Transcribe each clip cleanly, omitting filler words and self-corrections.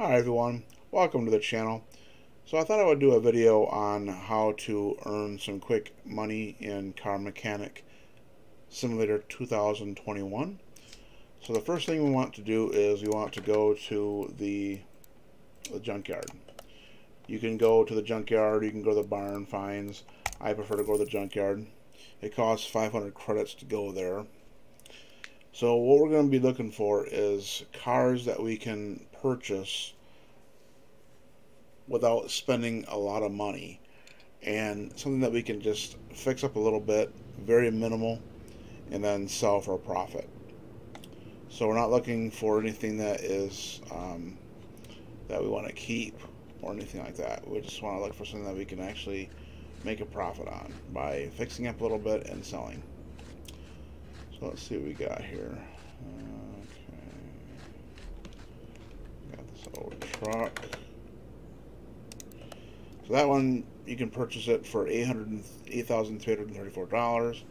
Hi everyone, welcome to the channel. So I thought I would do a video on how to earn some quick money in Car Mechanic Simulator 2021. So the first thing we want to do is we want to go to the junkyard. You can go to the junkyard, you can go to the barn finds. I prefer to go to the junkyard. It costs 500 credits to go there. So what we're going to be looking for is cars that we can purchase without spending a lot of money, and something that we can just fix up a little bit, very minimal, and then sell for a profit. So we're not looking for anything that is that we want to keep or anything like that. We just want to look for something that we can actually make a profit on by fixing up a little bit and selling. So let's see what we got here. Okay, got this old truck. So that one, you can purchase it for $8,334.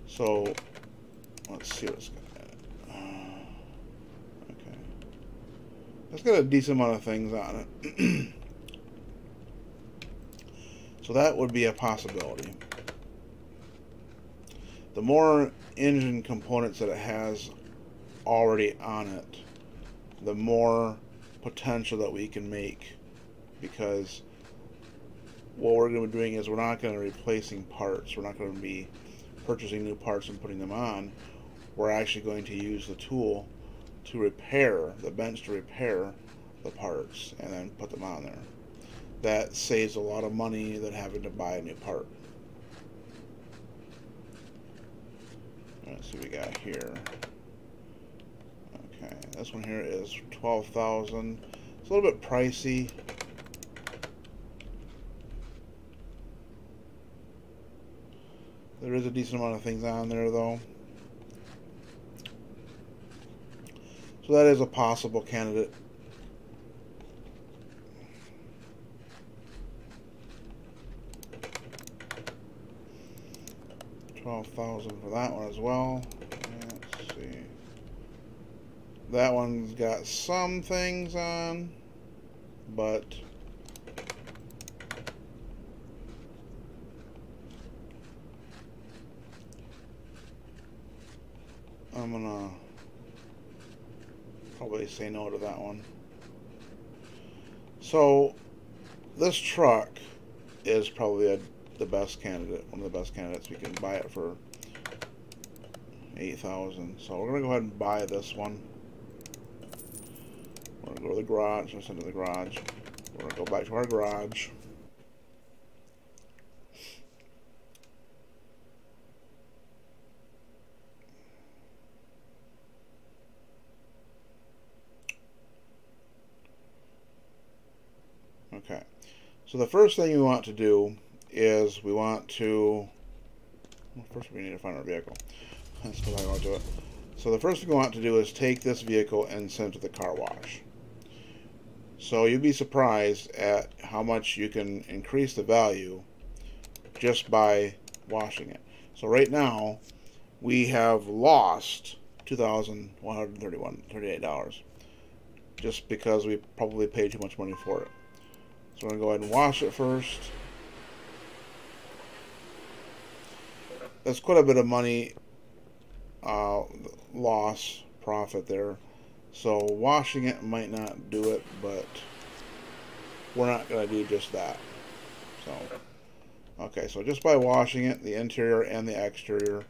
So let's see what it's got. Okay, it's got a decent amount of things on it. So that would be a possibility. The more engine components that it has already on it, the more potential that we can make, because what we're going to be doing is we're not going to be replacing parts. We're not going to be purchasing new parts and putting them on. We're actually going to use the tool to repair, the bench to repair the parts and then put them on there. That saves a lot of money than having to buy a new part. Let's see what we got here. Okay, this one here is 12,000. It's a little bit pricey. There is a decent amount of things on there though. So that is a possible candidate. $12,000 for that one as well. Let's see. That one's got some things on, but I'm gonna probably say no to that one. So this truck is probably the best candidate, one of the best candidates. We can buy it for $8,000. So we're gonna go ahead and buy this one. We're gonna go to the garage. Let's enter the garage. We're gonna go back to our garage. Okay, so the first thing we want to do is we want to, well, first we need to find our vehicle. That's what I want to do it. So the first thing we want to do is take this vehicle and send it to the car wash. So you'd be surprised at how much you can increase the value just by washing it. So right now we have lost $2,138 just because we probably paid too much money for it. So we're going to go ahead and wash it first. That's quite a bit of money loss, profit there. So washing it might not do it, but we're not going to do just that. So, okay, so just by washing it, the interior and the exterior,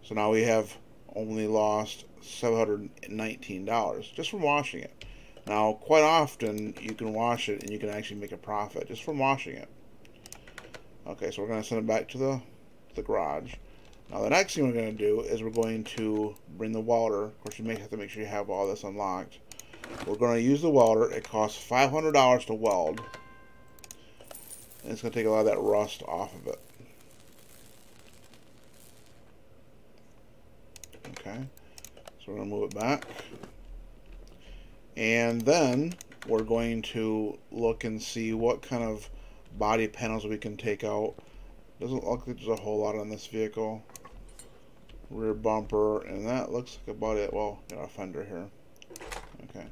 so now we have only lost $719 just from washing it. Now, quite often, you can wash it and you can actually make a profit just from washing it. Okay, so we're going to send it back to the garage. Now, the next thing we're going to do is we're going to bring the welder. Of course, you may have to make sure you have all this unlocked. We're going to use the welder. It costs $500 to weld. And it's going to take a lot of that rust off of it. Okay, so we're going to move it back. And then we're going to look and see what kind of body panels we can take out. Doesn't look like there's a whole lot on this vehicle. Rear bumper, and that looks like about it. Well, got a fender here. Okay,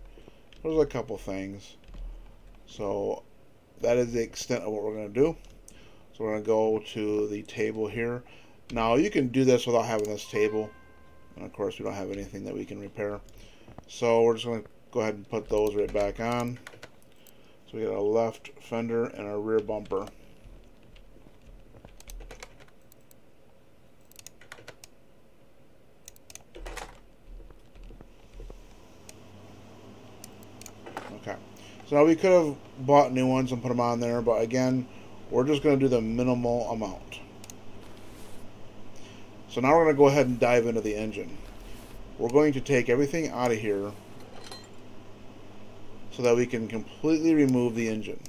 There's a couple things. So that is the extent of what we're going to do. So we're going to go to the table here. Now you can do this without having this table. And of course we don't have anything that we can repair. So we're just going to go ahead and put those right back on. So we got a left fender and a rear bumper. Okay. So now we could have bought new ones and put them on there, but again, we're just going to do the minimal amount. So now we're going to go ahead and dive into the engine. We're going to take everything out of here so that we can completely remove the engine.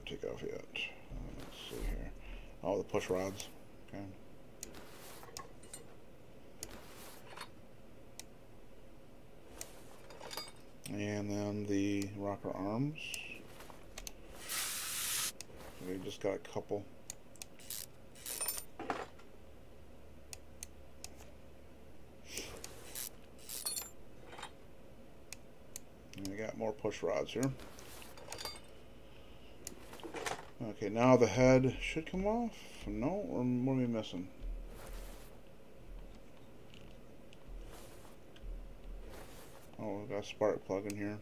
Take off yet. Let's see here. Oh, the push rods. Okay. And then the rocker arms. We just got a couple. And we got more push rods here. Okay, now the head should come off. No, or what are we missing? Oh, we've got a spark plug in here.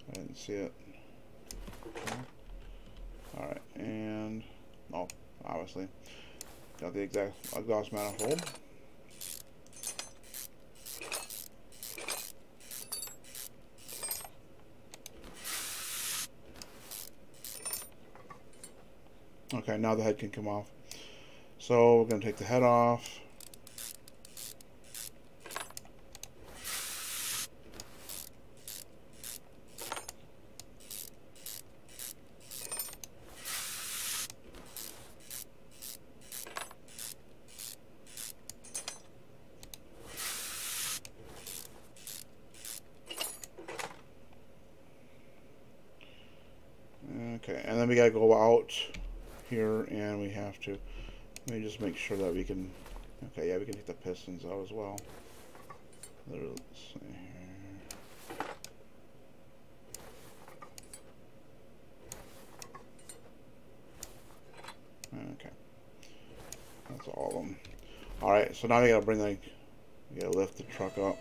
I didn't see it. Okay. Alright, and oh, obviously got the exact exhaust manifold. Okay, now the head can come off. So we're going to take the head off. Okay, and then we got to go out here and we have to, let me just make sure that we can, okay, yeah, we can take the pistons out as well. Let's see here. Okay, that's all of them. Alright, so now we gotta bring the, we gotta lift the truck up.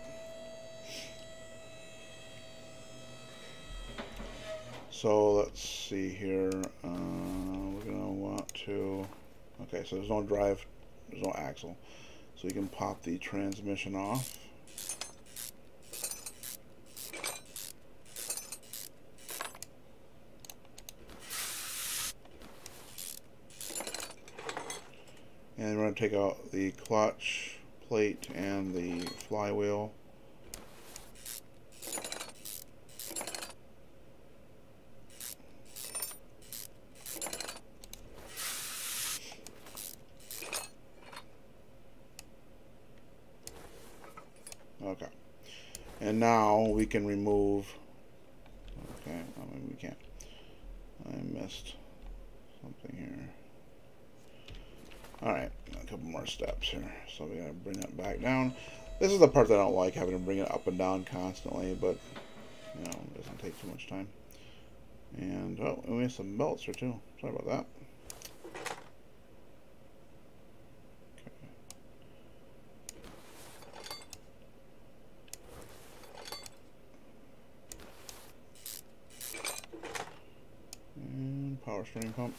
So let's see here, we're gonna want to, okay, so there's no drive, there's no axle, so you can pop the transmission off. And we're going to take out the clutch plate and the flywheel. Okay. And now we can remove, okay, I mean we can't, I missed something here. Alright, a couple more steps here. So we gotta bring that back down. This is the part that I don't like, having to bring it up and down constantly, but you know, it doesn't take too much time. And oh, we missed some belts here too. Sorry about that. Okay. And power steering pump.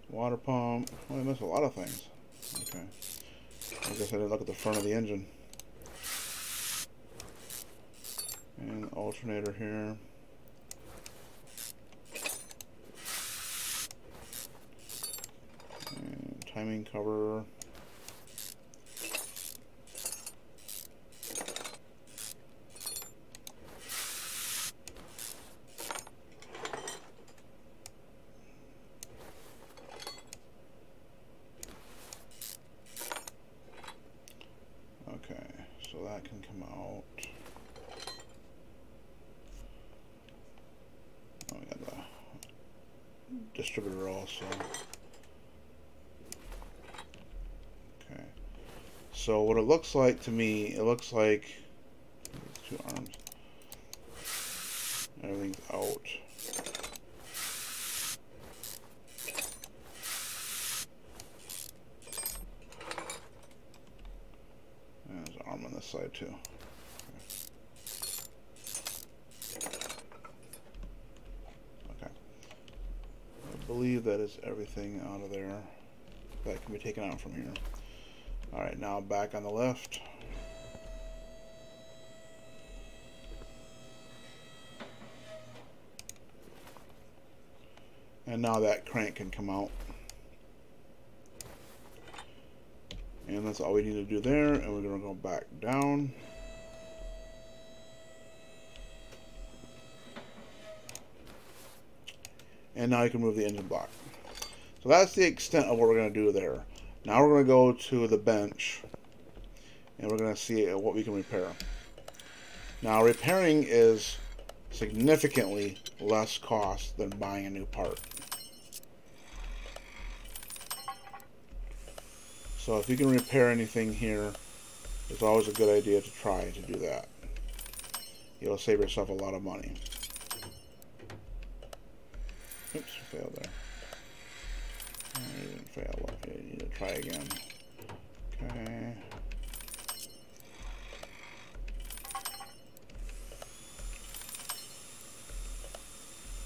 Water pump. Well, I missed a lot of things. Okay. I guess I didn't look at the front of the engine. And the alternator here. And timing cover. distributor also. Okay. So what it looks like to me, it looks like two arms. Everything's out. And there's an arm on this side too. Okay. I believe that is everything out of there that can be taken out from here. Alright, now back on the left. And now that crank can come out. And that's all we need to do there. And we're going to go back down. And now you can move the engine block. So that's the extent of what we're going to do there. Now we're going to go to the bench. And we're going to see what we can repair. Now repairing is significantly less cost than buying a new part. So if you can repair anything here, it's always a good idea to try to do that. You'll save yourself a lot of money. Oops, failed there. I didn't fail. Okay, you need to try again. Okay.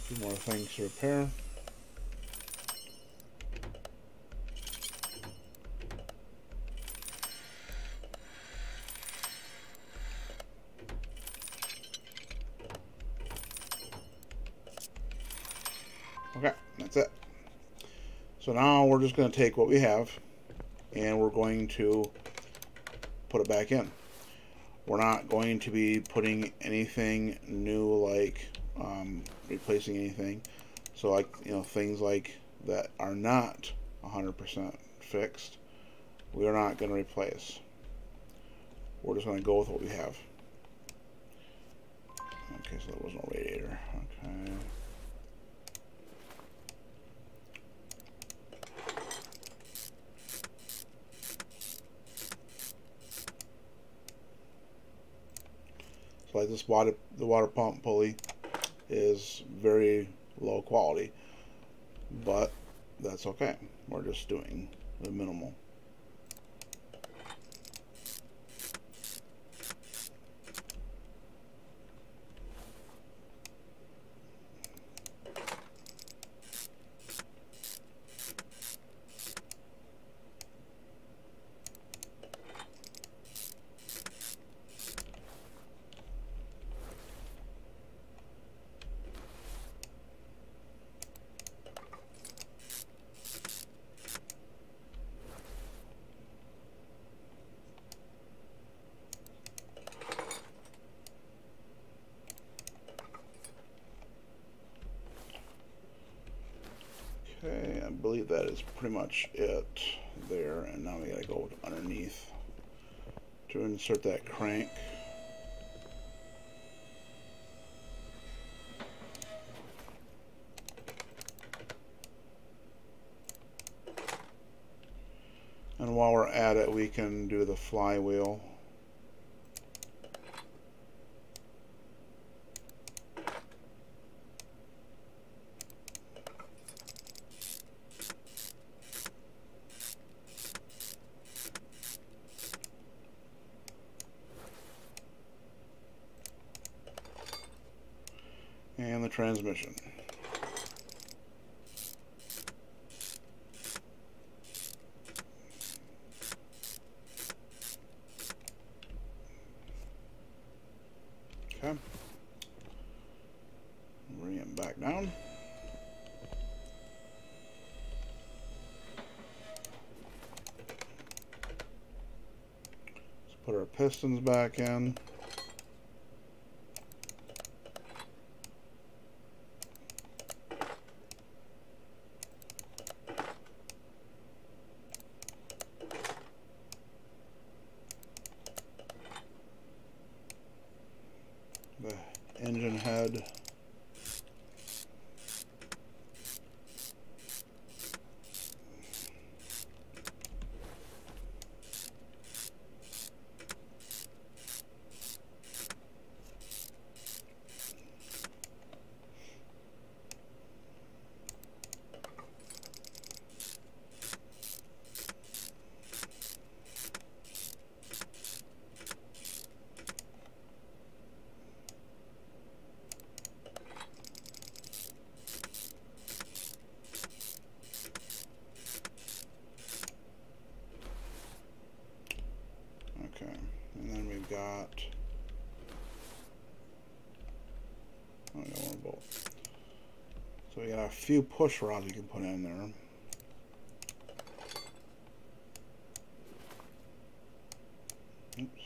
Two more things to repair. Okay, that's it. So now we're just going to take what we have and we're going to put it back in. We're not going to be putting anything new, like replacing anything. So like, you know, things like that are not 100% fixed, we are not going to replace. We're just going to go with what we have. Okay, so there was no radiator. Okay. So like this the water pump pulley is very low quality, but that's okay. We're just doing the minimal. Okay, I believe that is pretty much it there, and now we gotta go underneath to insert that crank. And while we're at it, we can do the flywheel. And the transmission. Okay. Bring it back down. Let's put our pistons back in. The engine head. So we got a few push rods you can put in there. Oops.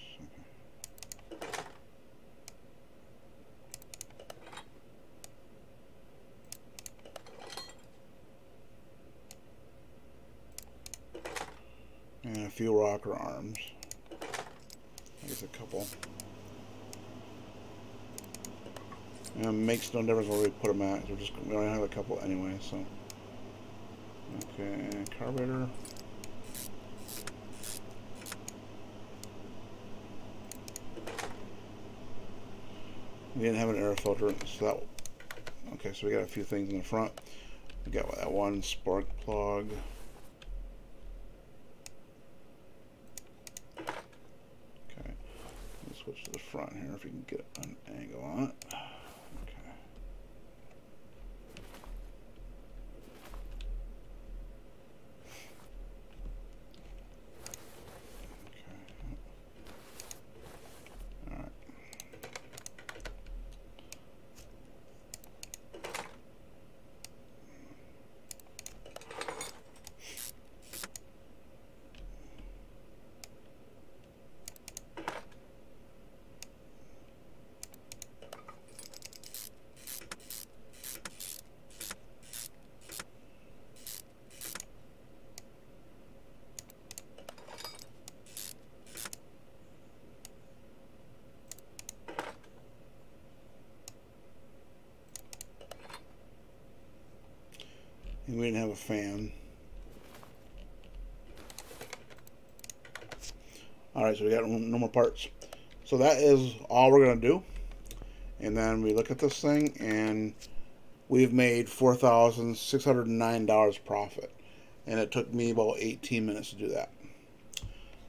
And a few rocker arms. I guess a couple. And it makes no difference where we put them at. We only have a couple anyway, so. Okay, carburetor. We didn't have an air filter, so that. Okay, so we got a few things in the front. We got that one spark plug. Okay, let's switch to the front here if you can get an angle on it. And we didn't have a fan. Alright, so we got no more parts. So that is all we're going to do. And then we look at this thing and we've made $4,609 profit. And it took me about 18 minutes to do that.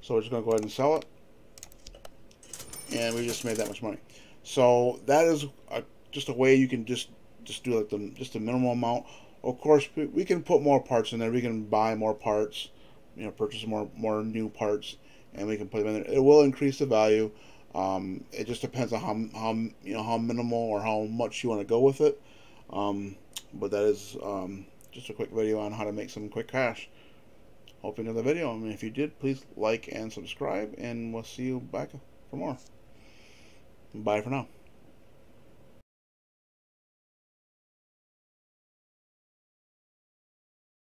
So we're just going to go ahead and sell it. And we just made that much money. So that is just a way you can just do like just a minimal amount. Of course, we can put more parts in there. We can buy more parts, purchase more new parts, and we can put them in there. It will increase the value. It just depends on how minimal or how much you want to go with it. But that is just a quick video on how to make some quick cash. Hope you enjoyed the video. And if you did, please like and subscribe, and we'll see you back for more. Bye for now.